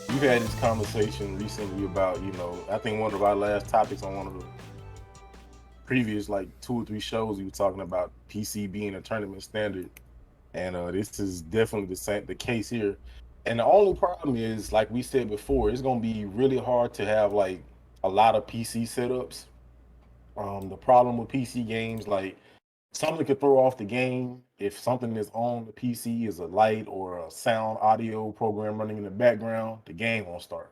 We've had this conversation recently about, I think one of our last topics on one of the previous like 2 or 3 shows, we were talking about PC being a tournament standard, and this is definitely the case here. And the only problem is, like we said before, it's gonna be really hard to have like a lot of PC setups. The problem with PC games, like something could throw off the game if something that's on the PC is a light or a sound audio program running in the background, the game won't start.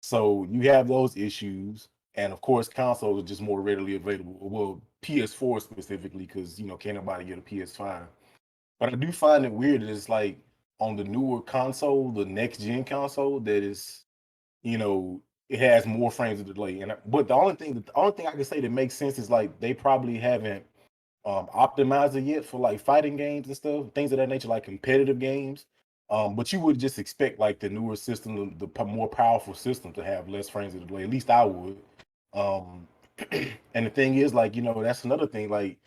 So you have those issues, and of course, consoles are just more readily available. Well, PS4 specifically, because can't nobody get a PS5. But I do find it weird that it's like on the newer console, the next gen console, that is, you know, it has more frames of delay. But the only thing I can say that makes sense is like they probably haven't optimize it yet for like fighting games and stuff, things of that nature, like competitive games. But you would just expect like the newer system, more powerful system, to have less frames of delay. At least I would. Um, and the thing is, like, that's another thing. Like,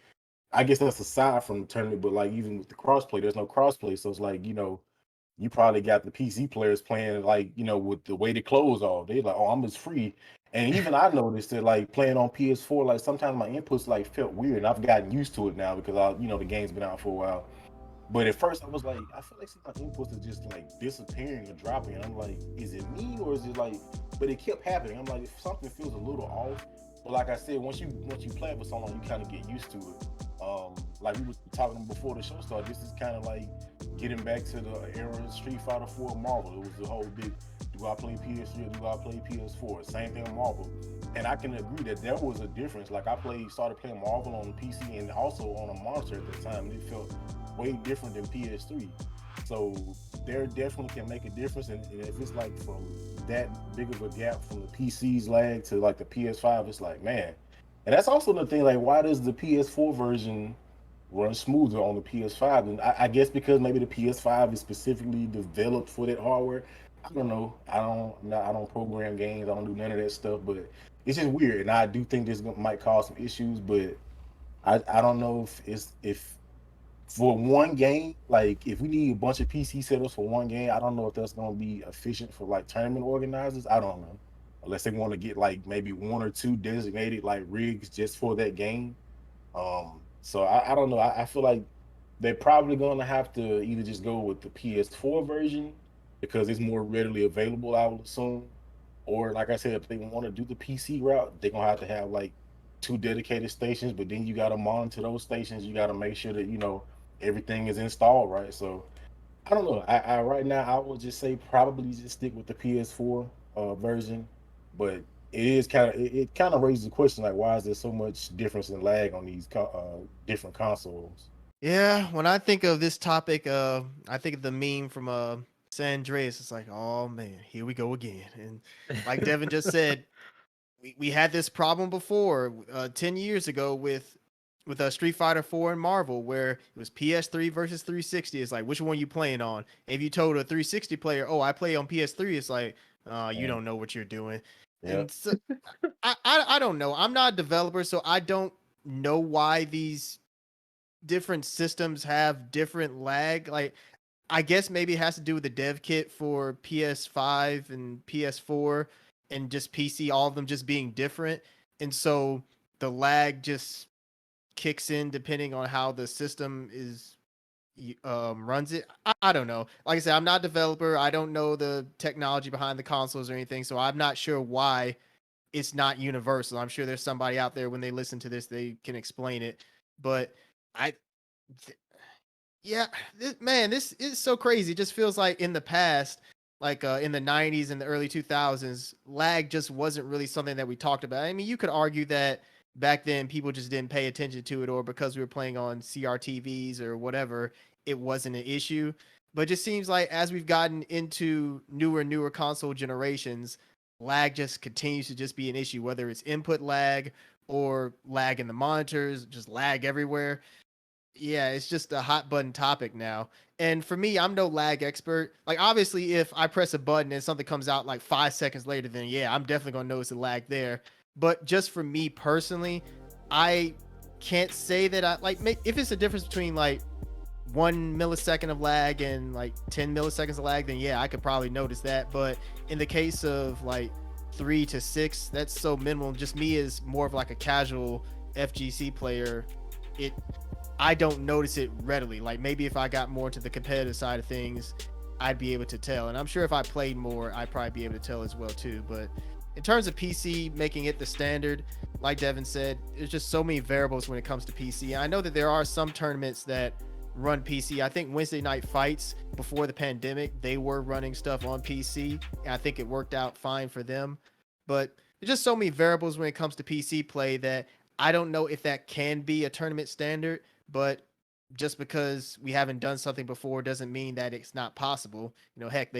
I guess that's aside from the tournament, but like even with the crossplay, there's no crossplay, so it's like you probably got the PC players playing like, with the way the clothes off. They like, oh, I'm just free. And even I noticed that like playing on PS4, like sometimes my inputs like felt weird. And I've gotten used to it now because the game's been out for a while. But at first I was like, I feel like some of my inputs are just like disappearing or dropping. And I'm like, is it me or is it like? But it kept happening. I'm like, if something feels a little off. But like I said, once you play it for so long, you kind of get used to it. Like we were talking before the show started, this is kind of like getting back to the era of Street Fighter 4 Marvel. It was the whole big, do I play PS3 or do I play PS4? Same thing with Marvel. And I can agree that there was a difference. Like I started playing Marvel on the PC and also on a monitor at the time, and it felt way different than PS3. So there definitely can make a difference. And if it's like from that big of a gap from the PC's lag to like the PS5, it's like, man. And that's also the thing, like, why does the PS4 version run smoother on the PS5? And I guess because maybe the PS5 is specifically developed for that hardware. I don't know. I don't program games. I don't do none of that stuff. But it's just weird, and I do think this might cause some issues. But I don't know if for one game, like if we need a bunch of PC setups for one game, I don't know if that's going to be efficient for like tournament organizers. I don't know, unless they want to get like maybe one or two designated like rigs just for that game. So I don't know. I feel like they're probably going to have to either just go with the PS4 version because it's more readily available, I would assume, or like I said, if they want to do the PC route, they're gonna have to have like two dedicated stations. But then you got to monitor those stations. You got to make sure that everything is installed right. So I don't know. I right now I would just say probably just stick with the PS4 version, but it kind of raises the question like why is there so much difference in lag on these different consoles? Yeah, when I think of this topic, I think of the meme from San Andreas. It's like, oh man, here we go again. And like Devin just said, we had this problem before 10 years ago with Street Fighter 4 and Marvel, where it was PS3 versus 360. It's like, which one you playing on? If you told a 360 player, oh, I play on PS3, it's like, you Mm, don't know what you're doing. yeah. And so, I don't know. I'm not a developer, so I don't know why these different systems have different lag. Like, I guess maybe it has to do with the dev kit for PS5 and PS4 and just PC, all of them just being different. And so the lag just kicks in depending on how the system is runs it. I don't know. Like I said, I'm not a developer. I don't know the technology behind the consoles or anything, so I'm not sure why it's not universal. I'm sure there's somebody out there when they listen to this they can explain it. But I yeah, man, this is so crazy. It just feels like in the past, like in the 90s and the early 2000s, lag just wasn't really something that we talked about. I mean, you could argue that back then people just didn't pay attention to it, or because we were playing on CRTVs or whatever, it wasn't an issue. But it just seems like as we've gotten into newer console generations, lag just continues to just be an issue, whether it's input lag or lag in the monitors, just lag everywhere. Yeah, it's just a hot button topic now. And for me, I'm no lag expert. Like, obviously, if I press a button and something comes out like 5 seconds later, then yeah, I'm definitely gonna notice the lag there. But just for me personally, I can't say that I like if it's a difference between like 1 millisecond of lag and like 10 milliseconds of lag, then yeah, I could probably notice that. But in the case of like 3 to 6, that's so minimal. Just me as more of like a casual FGC player, it I don't notice it readily. Like maybe if I got more into the competitive side of things, I'd be able to tell. And I'm sure if I played more, I'd probably be able to tell as well too. But in terms of PC making it the standard, like Devin said, there's just so many variables when it comes to PC. I know that there are some tournaments that run PC. I think Wednesday Night Fights before the pandemic, they were running stuff on PC. And I think it worked out fine for them. But there's just so many variables when it comes to PC play that I don't know if that can be a tournament standard. But just because we haven't done something before doesn't mean that it's not possible. Heck,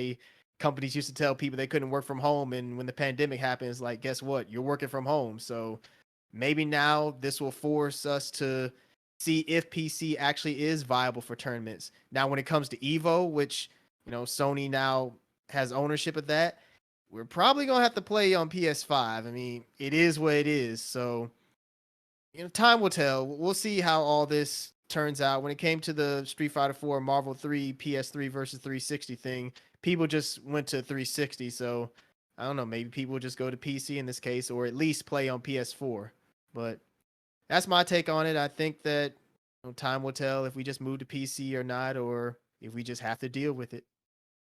companies used to tell people they couldn't work from home, and when the pandemic happens, like, guess what? You're working from home. So maybe now this will force us to see if PC actually is viable for tournaments. Now, when it comes to Evo, which Sony now has ownership of that, we're probably gonna have to play on PS5. I mean, it is what it is. So time will tell. We'll see how all this turns out. When it came to the Street Fighter 4 Marvel 3 PS3 versus 360 thing, people just went to 360. So I don't know. Maybe people will just go to PC in this case, or at least play on PS4. But that's my take on it. I think that time will tell if we just move to PC or not, or if we just have to deal with it.